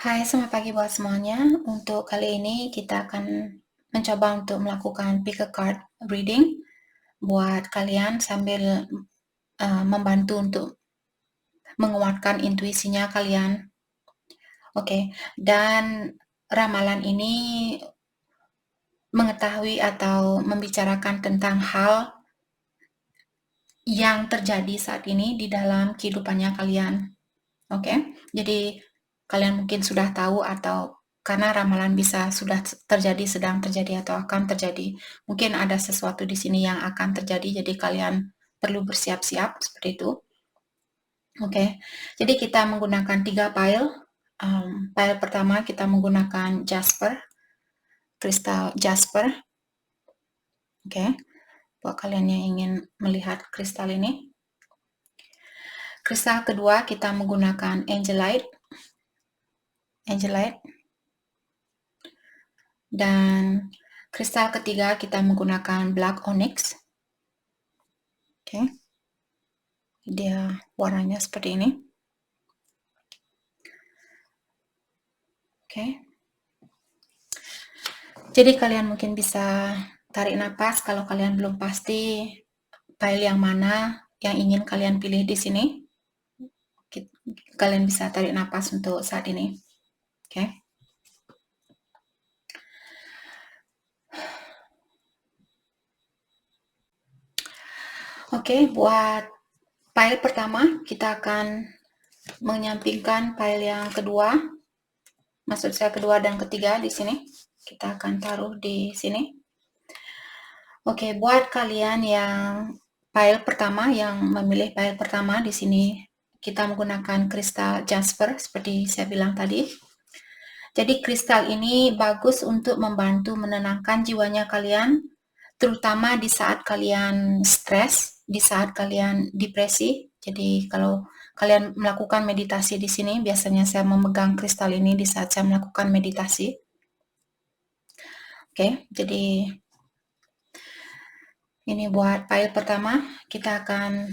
Hai, selamat pagi buat semuanya. Untuk kali ini kita akan mencoba untuk melakukan pick a card reading buat kalian sambil membantu untuk menguatkan intuisinya kalian. Oke, dan ramalan ini mengetahui atau membicarakan tentang hal yang terjadi saat ini di dalam kehidupannya kalian. Oke, jadi kalian mungkin sudah tahu atau karena ramalan bisa sudah terjadi, sedang terjadi, atau akan terjadi. Mungkin ada sesuatu di sini yang akan terjadi, jadi kalian perlu bersiap-siap seperti itu. Oke, jadi kita menggunakan 3 pile. Pile pertama kita menggunakan Jasper, kristal Jasper. Oke, buat kalian yang ingin melihat kristal ini. Kristal kedua kita menggunakan Angelite. Dan kristal ketiga kita menggunakan Black Onyx. Oke. Dia warnanya seperti ini. Oke. Jadi kalian mungkin bisa tarik nafas kalau kalian belum pasti pile yang mana yang ingin kalian pilih di sini. Kalian bisa tarik nafas untuk saat ini. Oke. Oke, buat pile pertama kita akan menyampingkan pile yang kedua. Maksud saya kedua dan ketiga di sini. Kita akan taruh di sini. Oke, buat kalian yang pile pertama, yang memilih pile pertama di sini, kita menggunakan kristal Jasper seperti saya bilang tadi. Jadi kristal ini bagus untuk membantu menenangkan jiwanya kalian, terutama di saat kalian stres, di saat kalian depresi. Jadi kalau kalian melakukan meditasi di sini, biasanya saya memegang kristal ini di saat saya melakukan meditasi. Oke, jadi ini buat file pertama, kita akan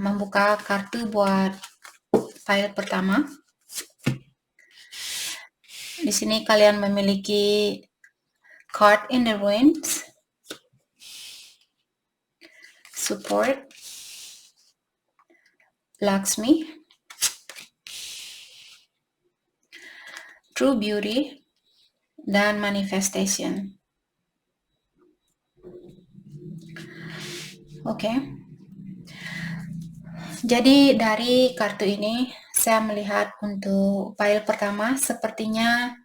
membuka kartu buat file pertama. Di sini kalian memiliki card in the ruins, support, Lakshmi, true beauty, dan manifestation. Oke. Jadi dari kartu ini saya melihat untuk file pertama sepertinya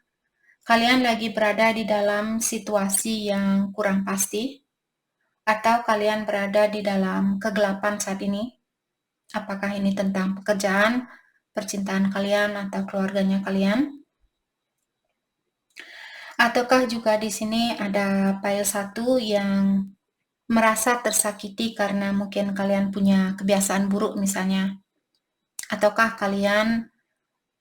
kalian lagi berada di dalam situasi yang kurang pasti, atau kalian berada di dalam kegelapan saat ini. Apakah ini tentang pekerjaan, percintaan kalian, atau keluarganya kalian? Ataukah juga di sini ada file 1 yang merasa tersakiti karena mungkin kalian punya kebiasaan buruk misalnya? Ataukah kalian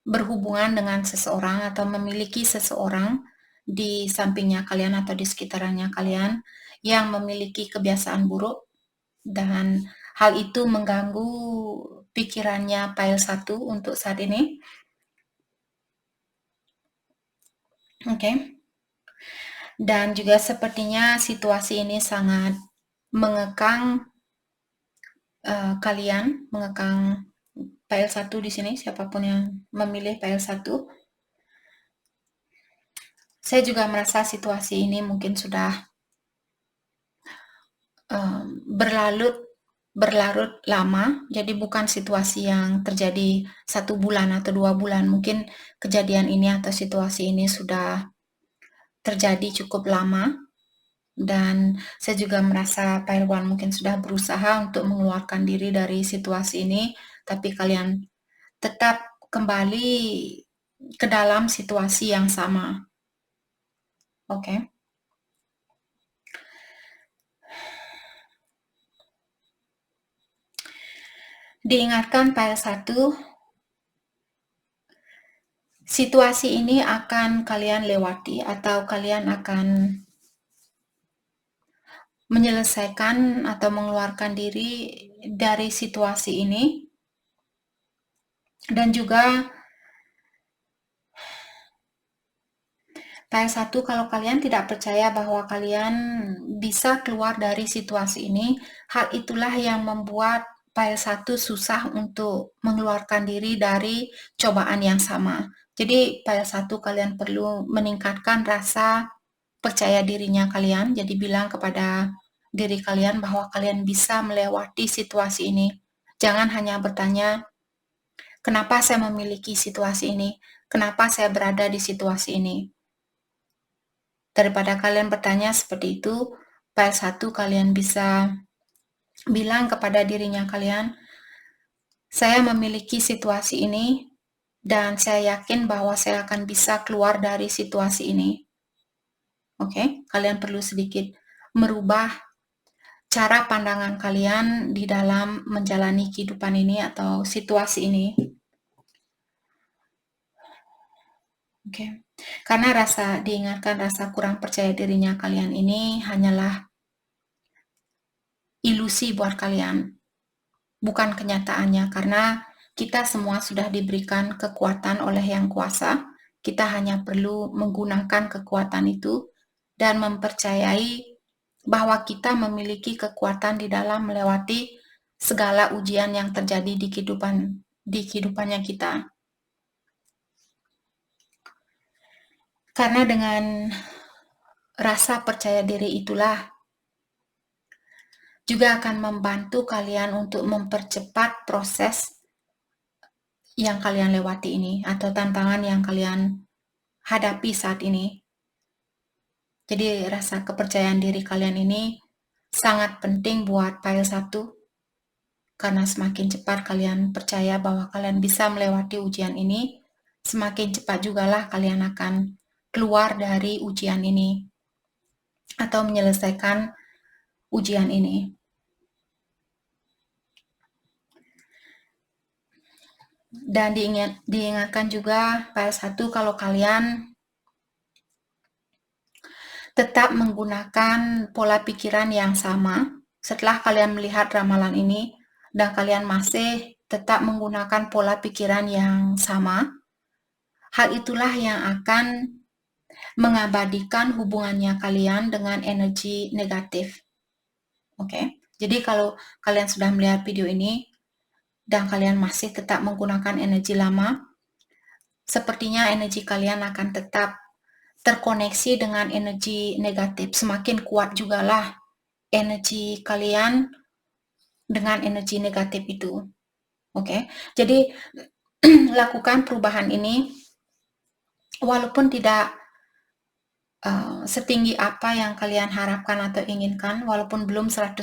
berhubungan dengan seseorang atau memiliki seseorang di sampingnya kalian atau di sekitarnya kalian yang memiliki kebiasaan buruk, dan hal itu mengganggu pikirannya file 1 untuk saat ini? Oke. Dan juga sepertinya situasi ini sangat mengekang kalian, mengekang file 1 di sini, siapapun yang memilih file 1. Saya juga merasa situasi ini mungkin sudah berlarut lama, jadi bukan situasi yang terjadi 1 bulan atau 2 bulan. Mungkin kejadian ini atau situasi ini sudah terjadi cukup lama, dan saya juga merasa pile 1 mungkin sudah berusaha untuk mengeluarkan diri dari situasi ini, tapi kalian tetap kembali ke dalam situasi yang sama. Oke. Diingatkan file 1, situasi ini akan kalian lewati atau kalian akan menyelesaikan atau mengeluarkan diri dari situasi ini. Dan juga File 1, kalau kalian tidak percaya bahwa kalian bisa keluar dari situasi ini, hal itulah yang membuat file 1 susah untuk mengeluarkan diri dari cobaan yang sama. Jadi file 1 kalian perlu meningkatkan rasa percaya dirinya kalian, jadi bilang kepada diri kalian bahwa kalian bisa melewati situasi ini. Jangan hanya bertanya, kenapa saya memiliki situasi ini? Kenapa saya berada di situasi ini? Daripada kalian bertanya seperti itu, file 1 kalian bisa bilang kepada dirinya kalian, saya memiliki situasi ini dan saya yakin bahwa saya akan bisa keluar dari situasi ini. Oke, kalian perlu sedikit merubah cara pandangan kalian di dalam menjalani kehidupan ini atau situasi ini. Oke. Karena diingatkan rasa kurang percaya dirinya kalian ini hanyalah ilusi buat kalian, bukan kenyataannya, karena kita semua sudah diberikan kekuatan oleh Yang Kuasa. Kita hanya perlu menggunakan kekuatan itu dan mempercayai bahwa kita memiliki kekuatan di dalam melewati segala ujian yang terjadi di kehidupannya kita. Karena dengan rasa percaya diri itulah juga akan membantu kalian untuk mempercepat proses yang kalian lewati ini atau tantangan yang kalian hadapi saat ini. Jadi rasa kepercayaan diri kalian ini sangat penting buat file 1, karena semakin cepat kalian percaya bahwa kalian bisa melewati ujian ini, semakin cepat jugalah kalian akan keluar dari ujian ini atau menyelesaikan ujian ini. Dan diingatkan juga file 1, kalau kalian tetap menggunakan pola pikiran yang sama setelah kalian melihat ramalan ini dan kalian masih tetap menggunakan pola pikiran yang sama, hal itulah yang akan mengabadikan hubungannya kalian dengan energi negatif. Oke, jadi kalau kalian sudah melihat video ini dan kalian masih tetap menggunakan energi lama, sepertinya energi kalian akan tetap terkoneksi dengan energi negatif. Semakin kuat jugalah energi kalian dengan energi negatif itu. Oke, jadi lakukan perubahan ini walaupun tidak setinggi apa yang kalian harapkan atau inginkan, walaupun belum 100%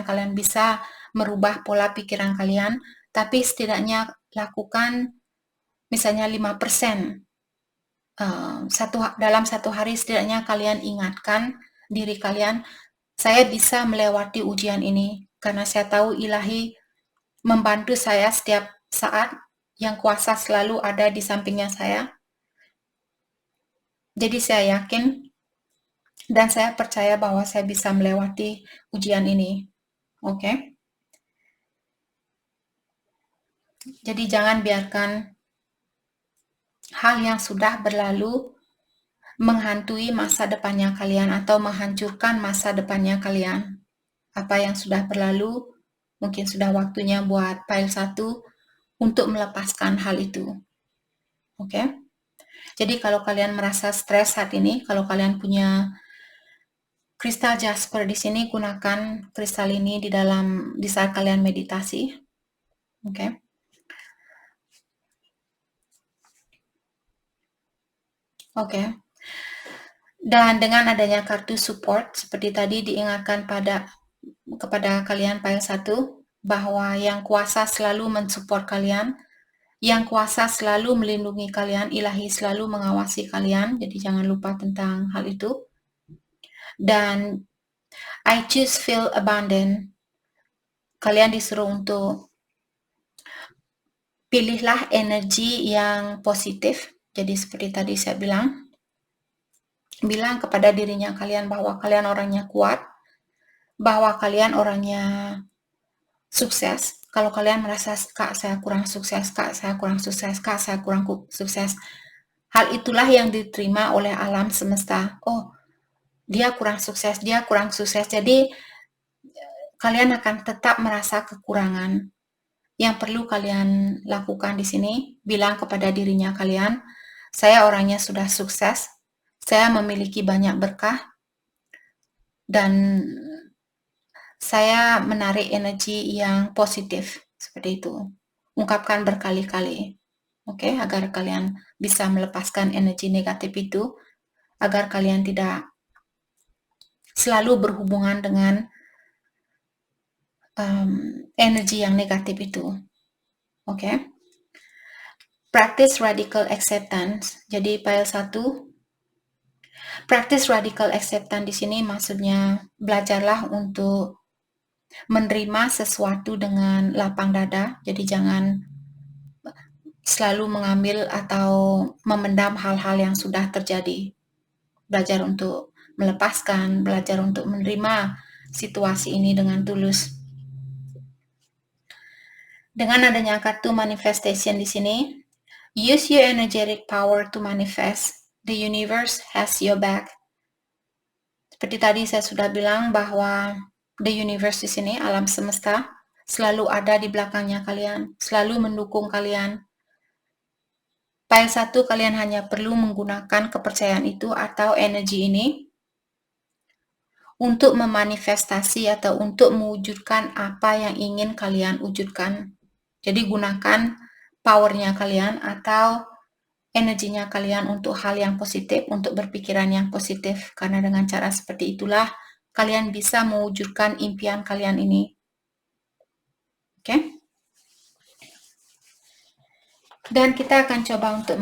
kalian bisa merubah pola pikiran kalian, tapi setidaknya lakukan misalnya 5%. Dalam satu hari setidaknya kalian ingatkan diri kalian, saya bisa melewati ujian ini karena saya tahu Ilahi membantu saya setiap saat, Yang Kuasa selalu ada di sampingnya saya. Jadi saya yakin dan saya percaya bahwa saya bisa melewati ujian ini. Oke? Jadi jangan biarkan hal yang sudah berlalu menghantui masa depannya kalian atau menghancurkan masa depannya kalian. Apa yang sudah berlalu, mungkin sudah waktunya buat file 1 untuk melepaskan hal itu. Oke? Jadi kalau kalian merasa stres saat ini, kalau kalian punya kristal jasper di sini, gunakan kristal ini di saat kalian meditasi. Oke? Oke. Dan dengan adanya kartu support seperti tadi diingatkan kepada kalian file 1 bahwa Yang Kuasa selalu mensupport kalian, Yang Kuasa selalu melindungi kalian, Ilahi selalu mengawasi kalian, jadi jangan lupa tentang hal itu. Dan I choose feel abundant. Kalian disuruh untuk pilihlah energi yang positif. Jadi seperti tadi saya bilang kepada dirinya kalian bahwa kalian orangnya kuat, bahwa kalian orangnya sukses. Kalau kalian merasa, Kak, saya kurang sukses, Kak, saya kurang sukses, Kak, saya kurang sukses, Hal itulah yang diterima oleh alam semesta. Oh, dia kurang sukses, dia kurang sukses. Jadi kalian akan tetap merasa kekurangan. Yang perlu kalian lakukan di sini, bilang kepada dirinya kalian, saya orangnya sudah sukses, saya memiliki banyak berkah, dan saya menarik energi yang positif, seperti itu. Ungkapkan berkali-kali, oke, agar kalian bisa melepaskan energi negatif itu, agar kalian tidak selalu berhubungan dengan energi yang negatif itu, oke. Practice radical acceptance. Jadi file 1, practice radical acceptance di sini maksudnya belajarlah untuk menerima sesuatu dengan lapang dada. Jadi jangan selalu mengambil atau memendam hal-hal yang sudah terjadi. Belajar untuk melepaskan, belajar untuk menerima situasi ini dengan tulus. Dengan adanya kartu manifestation di sini, use your energetic power to manifest. The universe has your back. Seperti tadi saya sudah bilang bahwa the universe di sini, alam semesta, selalu ada di belakangnya kalian, selalu mendukung kalian. File 1, kalian hanya perlu menggunakan kepercayaan itu atau energi ini untuk memanifestasi atau untuk mewujudkan apa yang ingin kalian wujudkan. Jadi gunakan powernya kalian atau energinya kalian untuk hal yang positif, untuk berpikiran yang positif. Karena dengan cara seperti itulah kalian bisa mewujudkan impian kalian ini. Oke? Dan kita akan coba untuk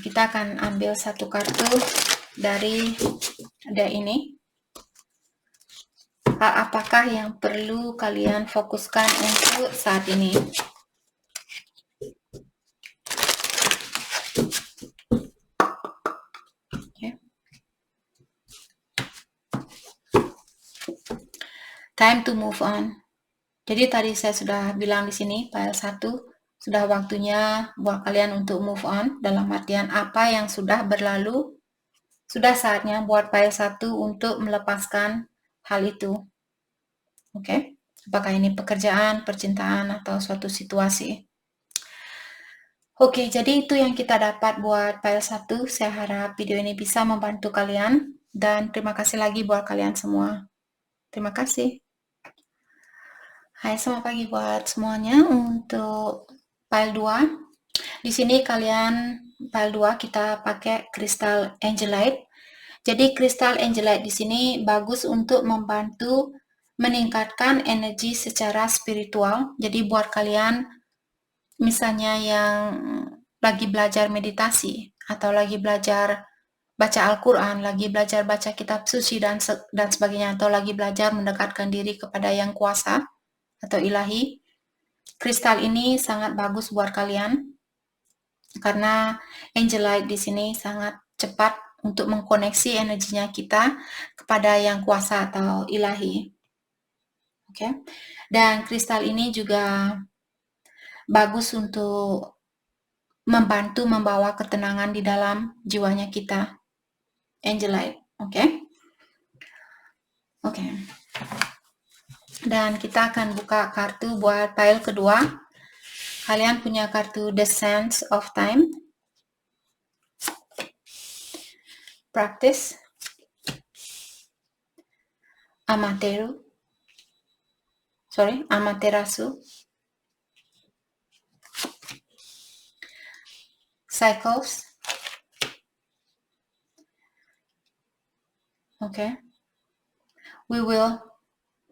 kita akan ambil satu kartu dari deck ini. Apakah yang perlu kalian fokuskan untuk saat ini? Okay. Time to move on. Jadi tadi saya sudah bilang di sini, file 1, sudah waktunya buat kalian untuk move on, dalam artian apa yang sudah berlalu, sudah saatnya buat file 1 untuk melepaskan hal itu. Oke? Apakah ini pekerjaan, percintaan, atau suatu situasi. Oke, jadi itu yang kita dapat buat file 1. Saya harap video ini bisa membantu kalian, dan terima kasih lagi buat kalian semua. Terima kasih. Hai, selamat pagi buat semuanya. Untuk file 2, di sini kalian file 2 kita pakai kristal angelite. Jadi kristal angelite di sini bagus untuk membantu meningkatkan energi secara spiritual. Jadi buat kalian misalnya yang lagi belajar meditasi atau lagi belajar baca Al-Quran, lagi belajar baca kitab suci dan sebagainya, atau lagi belajar mendekatkan diri kepada yang kuasa atau ilahi, kristal ini sangat bagus buat kalian karena angelite di sini sangat cepat untuk mengkoneksi energinya kita kepada yang kuasa atau ilahi. Oke. Dan kristal ini juga bagus untuk membantu membawa ketenangan di dalam jiwanya kita. Angelite, oke? Oke. Dan kita akan buka kartu buat pile kedua. Kalian punya kartu The Sands of Time. Practice. Amaterasu. Cycles. Okay. We will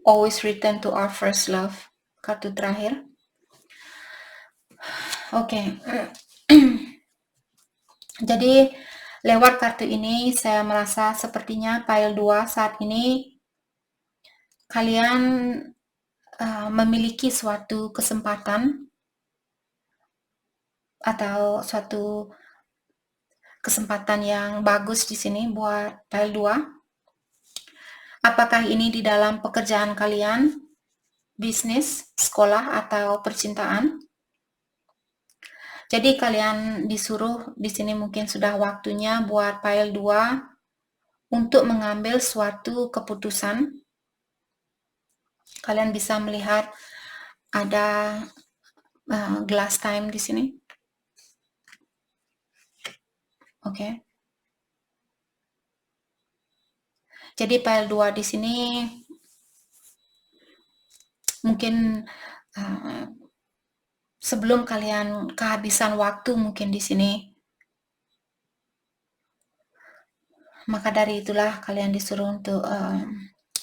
always return to our first love. Kartu terakhir. Oke. Jadi lewat kartu ini saya merasa sepertinya pile 2 saat ini kalian memiliki suatu kesempatan atau suatu kesempatan yang bagus di sini buat pile 2. Apakah ini di dalam pekerjaan kalian, bisnis, sekolah, atau percintaan? Jadi kalian disuruh di sini mungkin sudah waktunya buat file 2 untuk mengambil suatu keputusan. Kalian bisa melihat ada glass time di sini. Oke. Jadi file 2 di sini mungkin sebelum kalian kehabisan waktu mungkin di sini. Maka dari itulah kalian disuruh untuk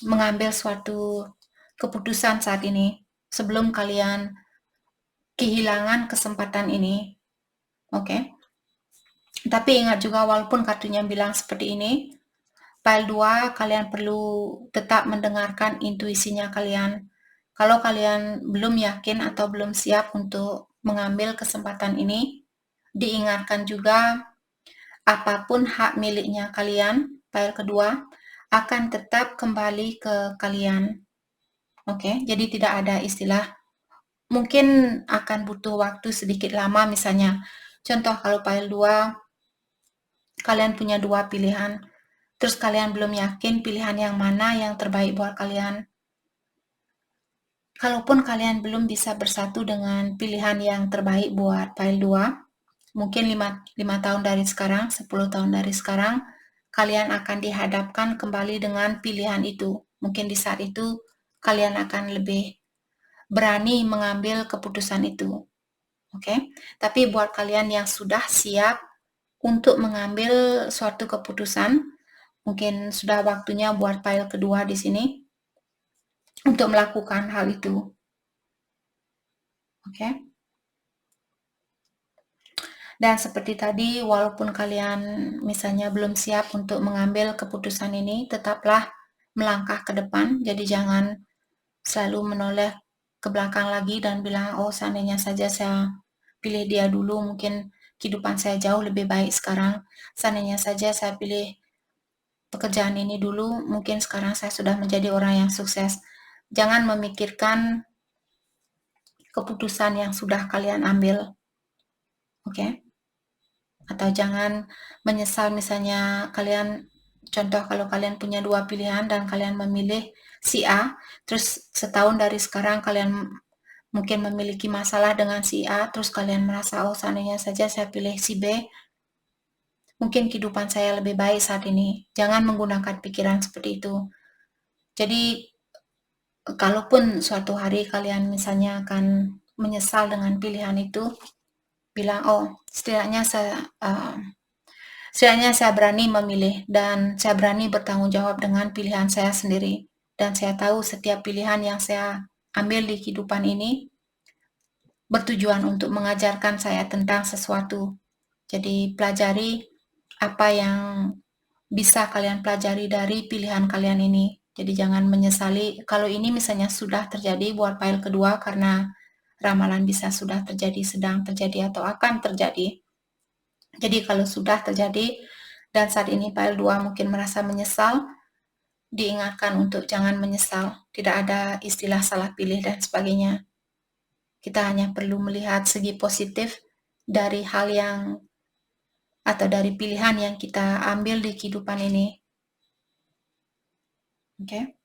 mengambil suatu keputusan saat ini sebelum kalian kehilangan kesempatan ini. Oke. Tapi ingat juga walaupun kartunya bilang seperti ini, file 2 kalian perlu tetap mendengarkan intuisinya kalian. Kalau kalian belum yakin atau belum siap untuk mengambil kesempatan ini, diingatkan juga apapun hak miliknya kalian, file kedua, akan tetap kembali ke kalian. Oke, jadi tidak ada istilah mungkin akan butuh waktu sedikit lama misalnya. Contoh kalau file 2 kalian punya 2 pilihan, terus kalian belum yakin pilihan yang mana yang terbaik buat kalian. Kalaupun kalian belum bisa bersatu dengan pilihan yang terbaik buat file 2, mungkin 5 tahun dari sekarang, 10 tahun dari sekarang, kalian akan dihadapkan kembali dengan pilihan itu. Mungkin di saat itu kalian akan lebih berani mengambil keputusan itu. Oke. Tapi buat kalian yang sudah siap untuk mengambil suatu keputusan, mungkin sudah waktunya buat file kedua di sini untuk melakukan hal itu. Oke. Dan seperti tadi, walaupun kalian misalnya belum siap untuk mengambil keputusan ini, tetaplah melangkah ke depan. Jadi jangan selalu menoleh ke belakang lagi dan bilang, oh seandainya saja saya pilih dia dulu, mungkin kehidupan saya jauh lebih baik sekarang. Seandainya saja saya pilih pekerjaan ini dulu, mungkin sekarang saya sudah menjadi orang yang sukses. Jangan memikirkan keputusan yang sudah kalian ambil. Oke? Atau jangan menyesal misalnya kalian, contoh kalau kalian punya 2 pilihan dan kalian memilih si A, terus setahun dari sekarang kalian mungkin memiliki masalah dengan si A, terus kalian merasa, oh seandainya saja saya pilih si B, mungkin kehidupan saya lebih baik saat ini. Jangan menggunakan pikiran seperti itu. Jadi, kalaupun suatu hari kalian misalnya akan menyesal dengan pilihan itu, bilang, oh setidaknya saya berani memilih dan saya berani bertanggung jawab dengan pilihan saya sendiri. Dan saya tahu setiap pilihan yang saya ambil di kehidupan ini bertujuan untuk mengajarkan saya tentang sesuatu. Jadi pelajari apa yang bisa kalian pelajari dari pilihan kalian ini. Jadi jangan menyesali kalau ini misalnya sudah terjadi buat file kedua karena ramalan bisa sudah terjadi, sedang terjadi, atau akan terjadi. Jadi kalau sudah terjadi dan saat ini file 2 mungkin merasa menyesal, diingatkan untuk jangan menyesal. Tidak ada istilah salah pilih dan sebagainya. Kita hanya perlu melihat segi positif dari hal yang atau dari pilihan yang kita ambil di kehidupan ini. Oke.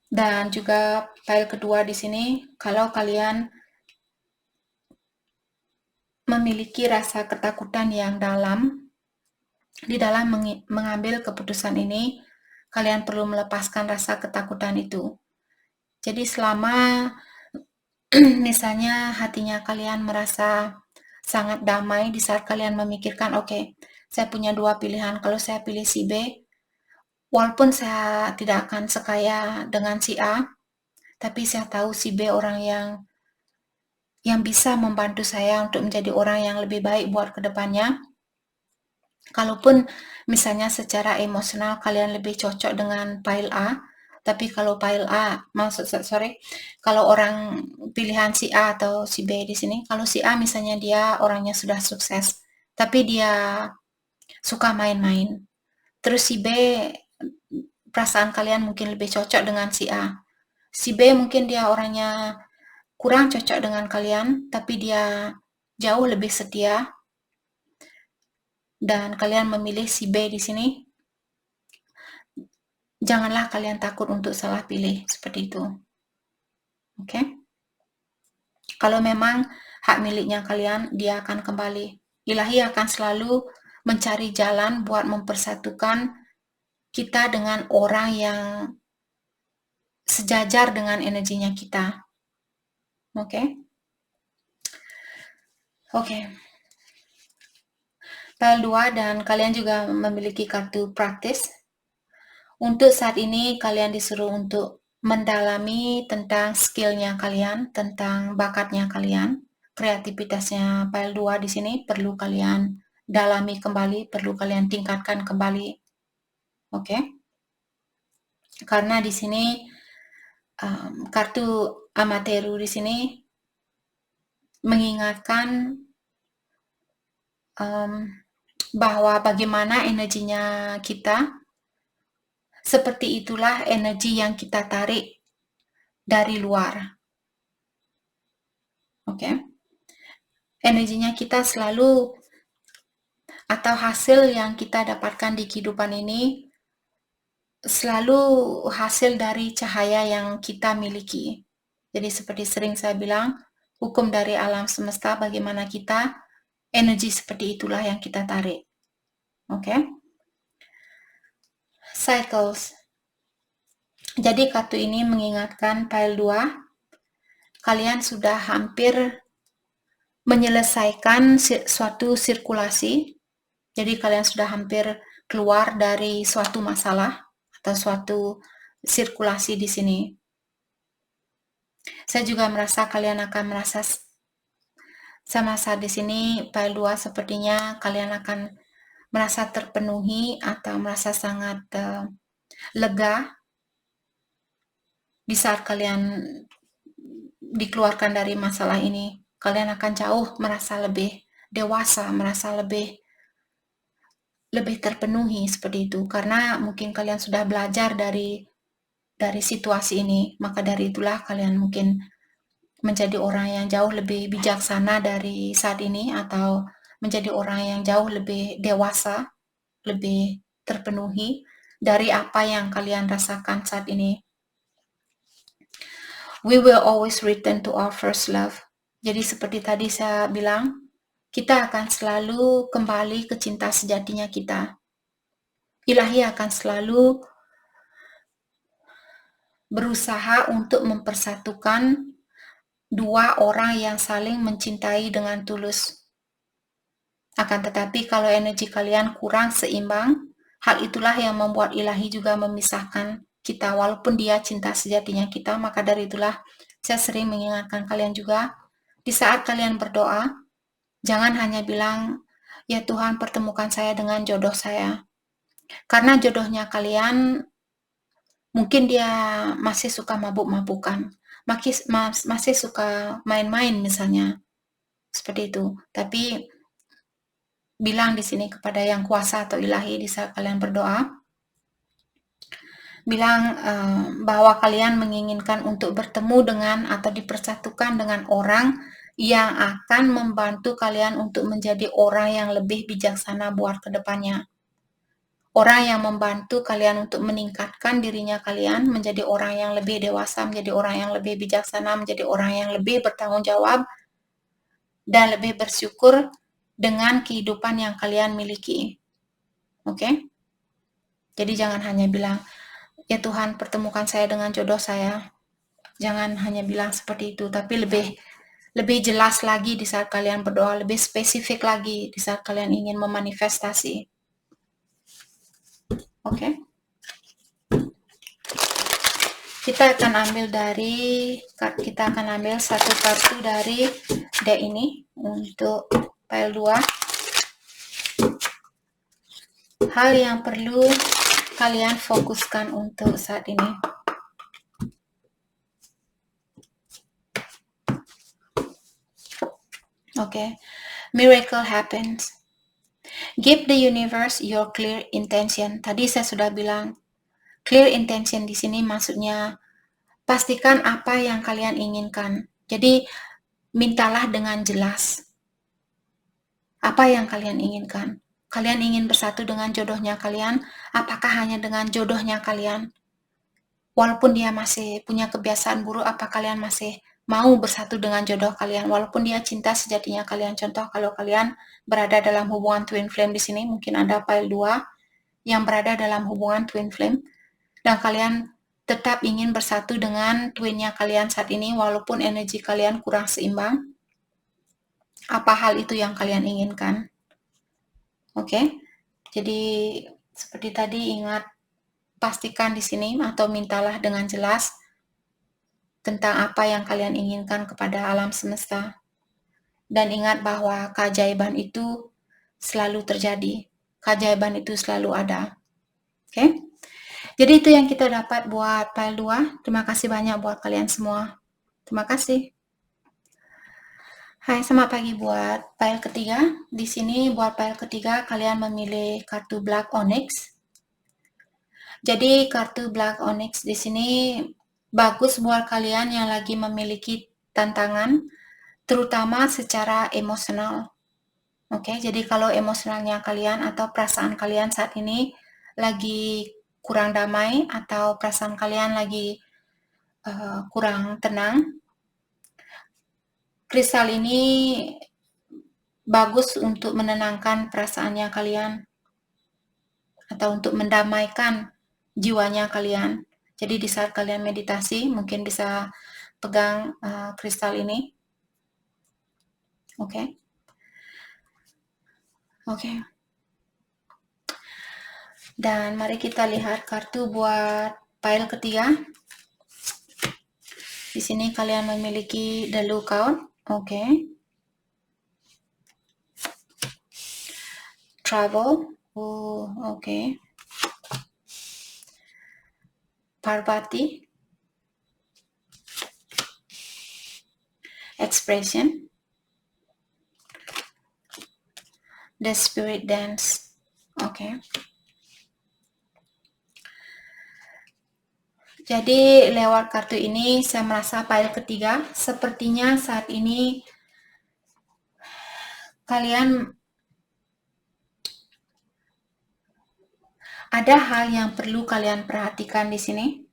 Dan juga file kedua di sini, kalau kalian memiliki rasa ketakutan yang dalam di dalam mengambil keputusan ini, kalian perlu melepaskan rasa ketakutan itu. Jadi selama misalnya hatinya kalian merasa sangat damai di saat kalian memikirkan, oke, saya punya 2 pilihan, kalau saya pilih si B, walaupun saya tidak akan sekaya dengan si A, tapi saya tahu si B orang yang bisa membantu saya untuk menjadi orang yang lebih baik buat kedepannya. Kalaupun misalnya secara emosional kalian lebih cocok dengan file A, tapi kalau file A, kalau orang pilihan si A atau si B di sini, kalau si A misalnya dia orangnya sudah sukses, tapi dia suka main-main. Terus si B, perasaan kalian mungkin lebih cocok dengan si A. Si B mungkin dia orangnya kurang cocok dengan kalian, tapi dia jauh lebih setia, dan kalian memilih si B di sini, janganlah kalian takut untuk salah pilih seperti itu. Oke? Kalau memang hak miliknya kalian, dia akan kembali. Ilahi akan selalu mencari jalan buat mempersatukan kita dengan orang yang sejajar dengan energinya kita. Oke? Oke. File 2, dan kalian juga memiliki kartu praktis. Untuk saat ini kalian disuruh untuk mendalami tentang skillnya kalian, tentang bakatnya kalian, kreativitasnya. File 2 di sini perlu kalian dalami kembali, perlu kalian tingkatkan kembali. Oke? Karena di sini kartu Amateru di sini mengingatkan bahwa bagaimana energinya kita, seperti itulah energi yang kita tarik dari luar. Oke? Energinya kita selalu, atau hasil yang kita dapatkan di kehidupan ini selalu hasil dari cahaya yang kita miliki. Jadi seperti sering saya bilang, hukum dari alam semesta, bagaimana kita, energi seperti itulah yang kita tarik. Oke? Cycles. Jadi kartu ini mengingatkan file 2, kalian sudah hampir menyelesaikan suatu sirkulasi. Jadi kalian sudah hampir keluar dari suatu masalah atau suatu sirkulasi di sini. Saya juga merasa kalian akan merasa sama saat di sini file 2, sepertinya kalian akan merasa terpenuhi atau merasa sangat lega di saat kalian dikeluarkan dari masalah ini. Kalian akan jauh merasa lebih dewasa, merasa lebih terpenuhi seperti itu, karena mungkin kalian sudah belajar dari situasi ini. Maka dari itulah kalian mungkin menjadi orang yang jauh lebih bijaksana dari saat ini, atau menjadi orang yang jauh lebih dewasa, lebih terpenuhi dari apa yang kalian rasakan saat ini. We will always return to our first love. Jadi seperti tadi saya bilang, kita akan selalu kembali ke cinta sejatinya kita. Ilahi akan selalu berusaha untuk mempersatukan dua orang yang saling mencintai dengan tulus. Akan tetapi kalau energi kalian kurang seimbang, hal itulah yang membuat ilahi juga memisahkan kita, walaupun dia cinta sejatinya kita. Maka dari itulah saya sering mengingatkan kalian juga, di saat kalian berdoa, jangan hanya bilang, ya Tuhan pertemukan saya dengan jodoh saya. Karena jodohnya kalian, mungkin dia masih suka mabuk-mabukan, masih suka main-main misalnya, seperti itu. Tapi bilang di sini kepada yang kuasa atau ilahi di saat kalian berdoa, bilang bahwa kalian menginginkan untuk bertemu dengan atau dipersatukan dengan orang yang akan membantu kalian untuk menjadi orang yang lebih bijaksana buat kedepannya. Orang yang membantu kalian untuk meningkatkan dirinya kalian, menjadi orang yang lebih dewasa, menjadi orang yang lebih bijaksana, menjadi orang yang lebih bertanggung jawab, dan lebih bersyukur dengan kehidupan yang kalian miliki. Oke? Jadi jangan hanya bilang, ya Tuhan pertemukan saya dengan jodoh saya. Jangan hanya bilang seperti itu, tapi lebih jelas lagi di saat kalian berdoa, lebih spesifik lagi di saat kalian ingin memanifestasi. Oke? Kita akan ambil satu kartu dari deck ini untuk file 2. Hal yang perlu kalian fokuskan untuk saat ini. Oke. Miracle happens. Give the universe your clear intention. Tadi saya sudah bilang, clear intention di sini maksudnya pastikan apa yang kalian inginkan. Jadi mintalah dengan jelas apa yang kalian inginkan. Kalian ingin bersatu dengan jodohnya kalian, apakah hanya dengan jodohnya kalian? Walaupun dia masih punya kebiasaan buruk, apa kalian masih mau bersatu dengan jodoh kalian? Walaupun dia cinta sejatinya kalian. Contoh kalau kalian berada dalam hubungan twin flame di sini, mungkin ada file 2 yang berada dalam hubungan twin flame, dan kalian tetap ingin bersatu dengan twinnya kalian saat ini, walaupun energi kalian kurang seimbang. Apa hal itu yang kalian inginkan? Oke, jadi seperti tadi, ingat, pastikan di sini atau mintalah dengan jelas tentang apa yang kalian inginkan kepada alam semesta. Dan ingat bahwa keajaiban itu selalu terjadi. Keajaiban itu selalu ada. Oke? Jadi itu yang kita dapat buat file 2. Terima kasih banyak buat kalian semua. Terima kasih. Hai, selamat pagi buat file ketiga. Di sini buat file ketiga kalian memilih kartu Black Onyx. Jadi kartu Black Onyx di sini bagus buat kalian yang lagi memiliki tantangan, terutama secara emosional. Oke, jadi kalau emosionalnya kalian atau perasaan kalian saat ini lagi kurang damai atau perasaan kalian lagi kurang tenang, kristal ini bagus untuk menenangkan perasaannya kalian atau untuk mendamaikan jiwanya kalian. Jadi di saat kalian meditasi mungkin bisa pegang kristal ini. Oke. Dan mari kita lihat kartu buat file ketiga. Di sini kalian memiliki the lookout. Oke. Travel. Oh, oke. Parvati. Expression. The spirit dance. Oke. Jadi lewat kartu ini saya merasa file ketiga sepertinya saat ini kalian ada hal yang perlu kalian perhatikan di sini,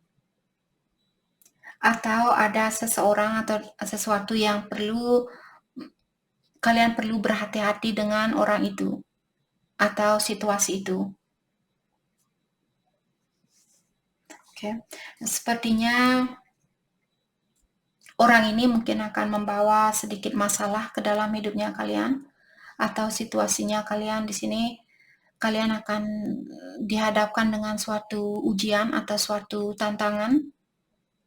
atau ada seseorang atau sesuatu yang kalian perlu berhati-hati dengan orang itu atau situasi itu. Oke. Sepertinya orang ini mungkin akan membawa sedikit masalah ke dalam hidupnya kalian, atau situasinya kalian di sini kalian akan dihadapkan dengan suatu ujian atau suatu tantangan.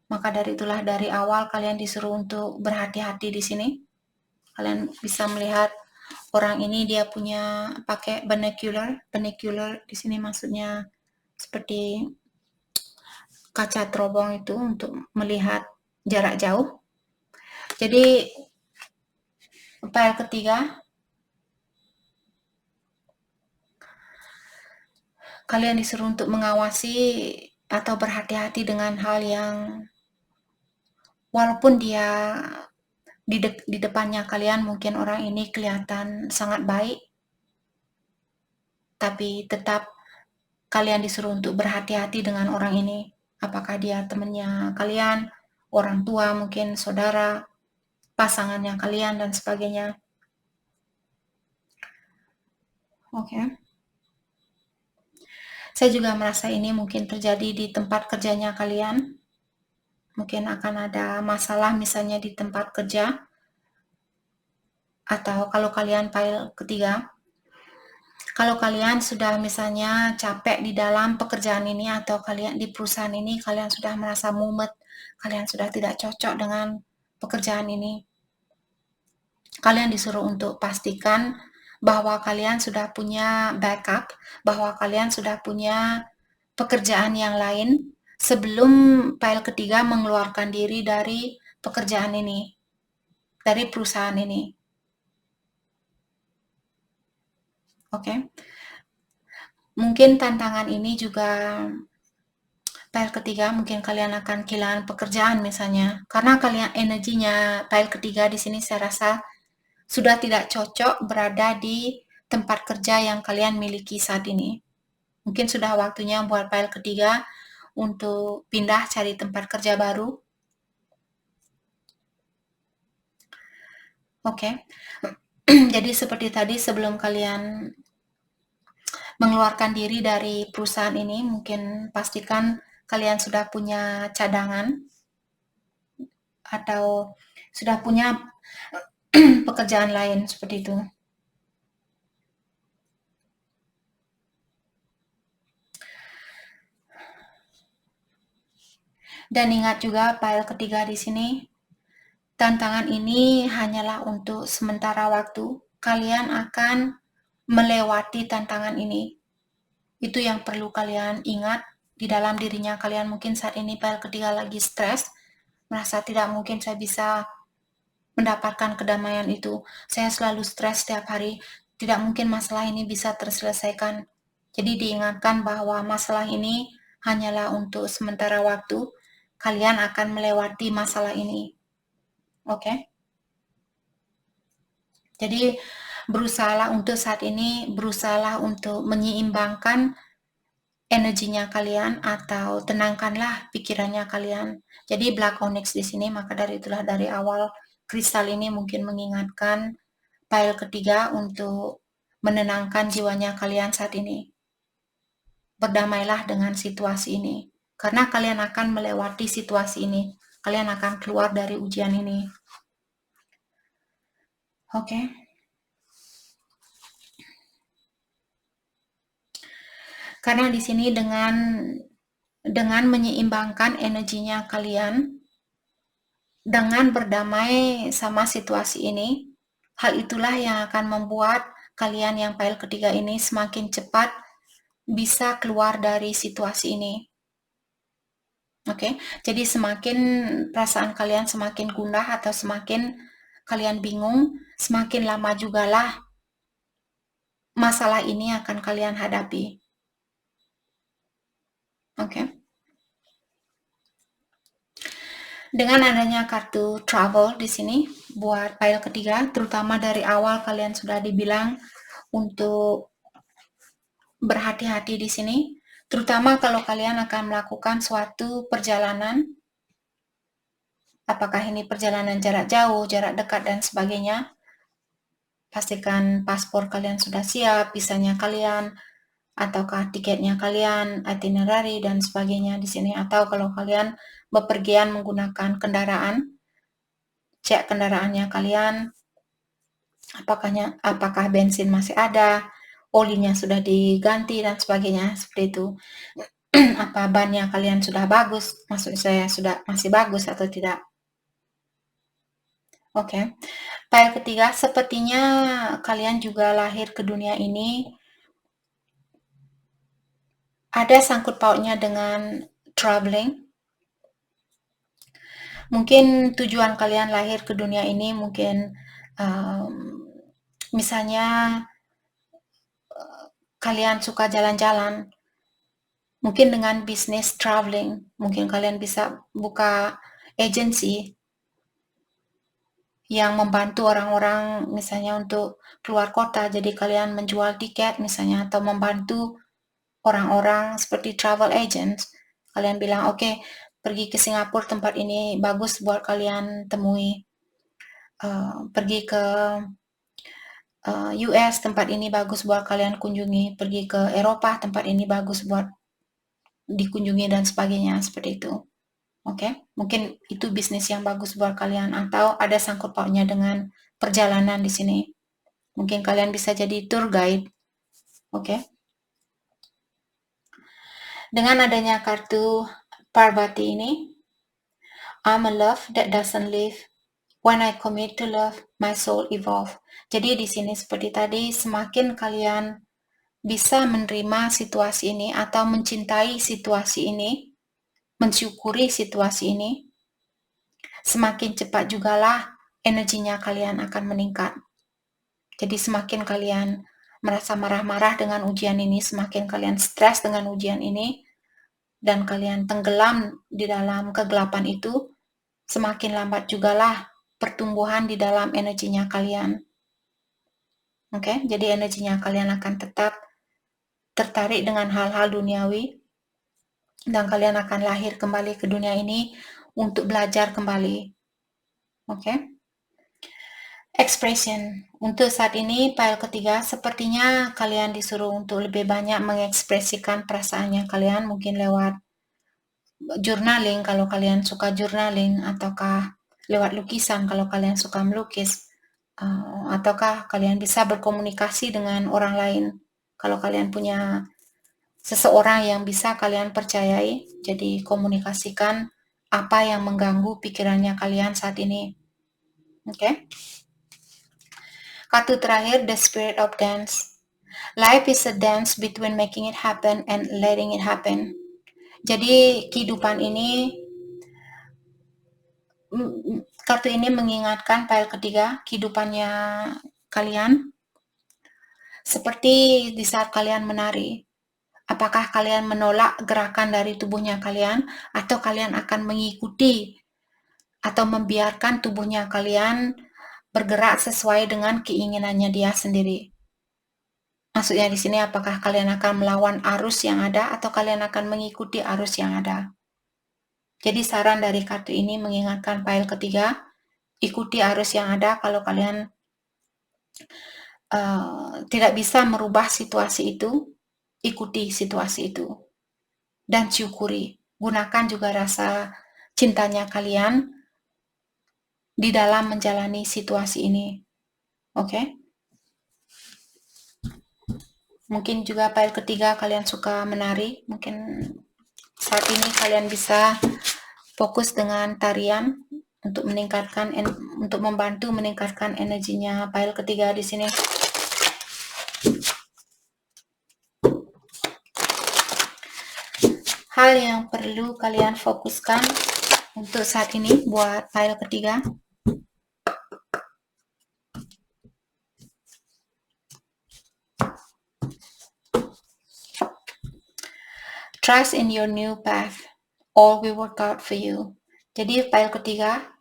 Maka dari itulah dari awal kalian disuruh untuk berhati-hati di sini. Kalian bisa melihat orang ini dia punya pakai binocular. Binocular di sini maksudnya seperti kaca terobong itu untuk melihat jarak jauh. Jadi file ketiga, kalian disuruh untuk mengawasi atau berhati-hati dengan hal yang walaupun dia di depannya kalian mungkin orang ini kelihatan sangat baik, tapi tetap kalian disuruh untuk berhati-hati dengan orang ini. Apakah dia temannya kalian, orang tua mungkin, saudara, pasangannya kalian, dan sebagainya. Oke. Saya juga merasa ini mungkin terjadi di tempat kerjanya kalian. Mungkin akan ada masalah misalnya di tempat kerja. Atau kalau kalian file ketiga, kalau kalian sudah misalnya capek di dalam pekerjaan ini atau kalian di perusahaan ini, kalian sudah merasa mumet, kalian sudah tidak cocok dengan pekerjaan ini, kalian disuruh untuk pastikan bahwa kalian sudah punya backup, bahwa kalian sudah punya pekerjaan yang lain sebelum file ketiga mengeluarkan diri dari pekerjaan ini, dari perusahaan ini. Oke. Mungkin tantangan ini juga Pile ketiga mungkin kalian akan kehilangan pekerjaan misalnya, karena kalian energinya pile ketiga di sini saya rasa sudah tidak cocok berada di tempat kerja yang kalian miliki saat ini. Mungkin sudah waktunya buat pile ketiga untuk pindah cari tempat kerja baru. Oke. Jadi seperti tadi sebelum kalian mengeluarkan diri dari perusahaan ini, mungkin pastikan kalian sudah punya cadangan atau sudah punya pekerjaan lain seperti itu. Dan ingat juga pile ketiga di sini, tantangan ini hanyalah untuk sementara waktu. Kalian akan melewati tantangan ini. Itu yang perlu kalian ingat di dalam dirinya kalian. Mungkin saat ini pile ketiga lagi stres, merasa tidak mungkin saya bisa mendapatkan kedamaian itu. Saya selalu stres setiap hari, tidak mungkin masalah ini bisa terselesaikan. Jadi diingatkan bahwa masalah ini hanyalah untuk sementara waktu. Kalian akan melewati masalah ini. Oke? Jadi berusahalah untuk saat ini, berusahalah untuk menyeimbangkan energinya kalian atau tenangkanlah pikirannya kalian. Jadi Black Onyx di sini, maka dari itulah dari awal kristal ini mungkin mengingatkan pile ketiga untuk menenangkan jiwanya kalian saat ini. Berdamailah dengan situasi ini, karena kalian akan melewati situasi ini. Kalian akan keluar dari ujian ini. Oke. Karena di sini dengan menyeimbangkan energinya kalian, dengan berdamai sama situasi ini, hal itulah yang akan membuat kalian yang pile ketiga ini semakin cepat bisa keluar dari situasi ini. Oke, jadi semakin perasaan kalian semakin gundah atau semakin kalian bingung, semakin lama jugalah masalah ini akan kalian hadapi. Oke. Dengan adanya kartu travel di sini buat pile ketiga, terutama dari awal kalian sudah dibilang untuk berhati-hati di sini, terutama kalau kalian akan melakukan suatu perjalanan, apakah ini perjalanan jarak jauh, jarak dekat, dan sebagainya. Pastikan paspor kalian sudah siap, visanya kalian, ataukah tiketnya kalian, itinerary, dan sebagainya di sini. Atau kalau kalian bepergian menggunakan kendaraan, cek kendaraannya kalian, apakah bensin masih ada, olinya sudah diganti, dan sebagainya, seperti itu. Apa bannya kalian sudah bagus, maksud saya sudah masih bagus atau tidak. Oke. Pile ketiga, sepertinya kalian juga lahir ke dunia ini ada sangkut pautnya dengan traveling. Mungkin tujuan kalian lahir ke dunia ini mungkin misalnya kalian suka jalan-jalan, mungkin dengan bisnis traveling, mungkin kalian bisa buka agensi yang membantu orang-orang misalnya untuk keluar kota, jadi kalian menjual tiket misalnya, atau membantu orang-orang seperti travel agents. Kalian bilang, oke, pergi ke Singapura, tempat ini bagus buat kalian temui. Pergi ke US, tempat ini bagus buat kalian kunjungi. Pergi ke Eropa, tempat ini bagus buat dikunjungi dan sebagainya, seperti itu. Oke, mungkin itu bisnis yang bagus buat kalian, atau ada sangkut pautnya dengan perjalanan di sini. Mungkin kalian bisa jadi tour guide. Oke. Dengan adanya kartu Parvati ini, I'm a love that doesn't live. When I commit to love, my soul evolve. Jadi di sini seperti tadi, semakin kalian bisa menerima situasi ini atau mencintai situasi ini, mensyukuri situasi ini, semakin cepat jugalah energinya kalian akan meningkat. Jadi semakin kalian merasa marah-marah dengan ujian ini, semakin kalian stres dengan ujian ini, dan kalian tenggelam di dalam kegelapan itu, semakin lambat jugalah pertumbuhan di dalam energinya kalian. Oke, jadi energinya kalian akan tetap tertarik dengan hal-hal duniawi, dan kalian akan lahir kembali ke dunia ini untuk belajar kembali. Oke. Expression. Untuk saat ini, file ketiga, sepertinya kalian disuruh untuk lebih banyak mengekspresikan perasaannya kalian, mungkin lewat journaling kalau kalian suka journaling, ataukah lewat lukisan kalau kalian suka melukis, ataukah kalian bisa berkomunikasi dengan orang lain kalau kalian punya seseorang yang bisa kalian percayai. Jadi komunikasikan apa yang mengganggu pikirannya kalian saat ini. Oke. Kartu terakhir, The Spirit of Dance. Life is a dance between making it happen and letting it happen. Jadi kehidupan ini, kartu ini mengingatkan file ketiga, kehidupannya kalian seperti di saat kalian menari. Apakah kalian menolak gerakan dari tubuhnya kalian, atau kalian akan mengikuti atau membiarkan tubuhnya kalian bergerak sesuai dengan keinginannya dia sendiri? Maksudnya di sini, apakah kalian akan melawan arus yang ada atau kalian akan mengikuti arus yang ada? Jadi saran dari kartu ini mengingatkan file ketiga, ikuti arus yang ada. Kalau kalian tidak bisa merubah situasi itu, ikuti situasi itu dan syukuri. Gunakan juga rasa cintanya kalian di dalam menjalani situasi ini. Oke? Mungkin juga file ketiga kalian suka menari, mungkin saat ini kalian bisa fokus dengan tarian untuk membantu meningkatkan energinya file ketiga di sini. Hal yang perlu kalian fokuskan untuk saat ini buat file ketiga. Trust in your new path. All will work out for you. Jadi file ketiga,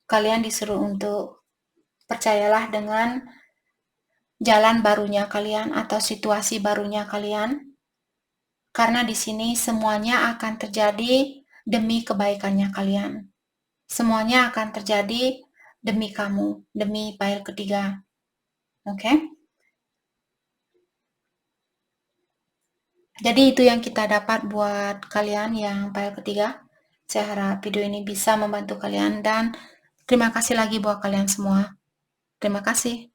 kalian disuruh untuk percayalah dengan jalan barunya kalian atau situasi barunya kalian. Karena di sini semuanya akan terjadi demi kebaikannya kalian. Semuanya akan terjadi demi kamu, demi file ketiga. Oke? Jadi itu yang kita dapat buat kalian yang file ketiga. Saya harap video ini bisa membantu kalian, dan terima kasih lagi buat kalian semua. Terima kasih.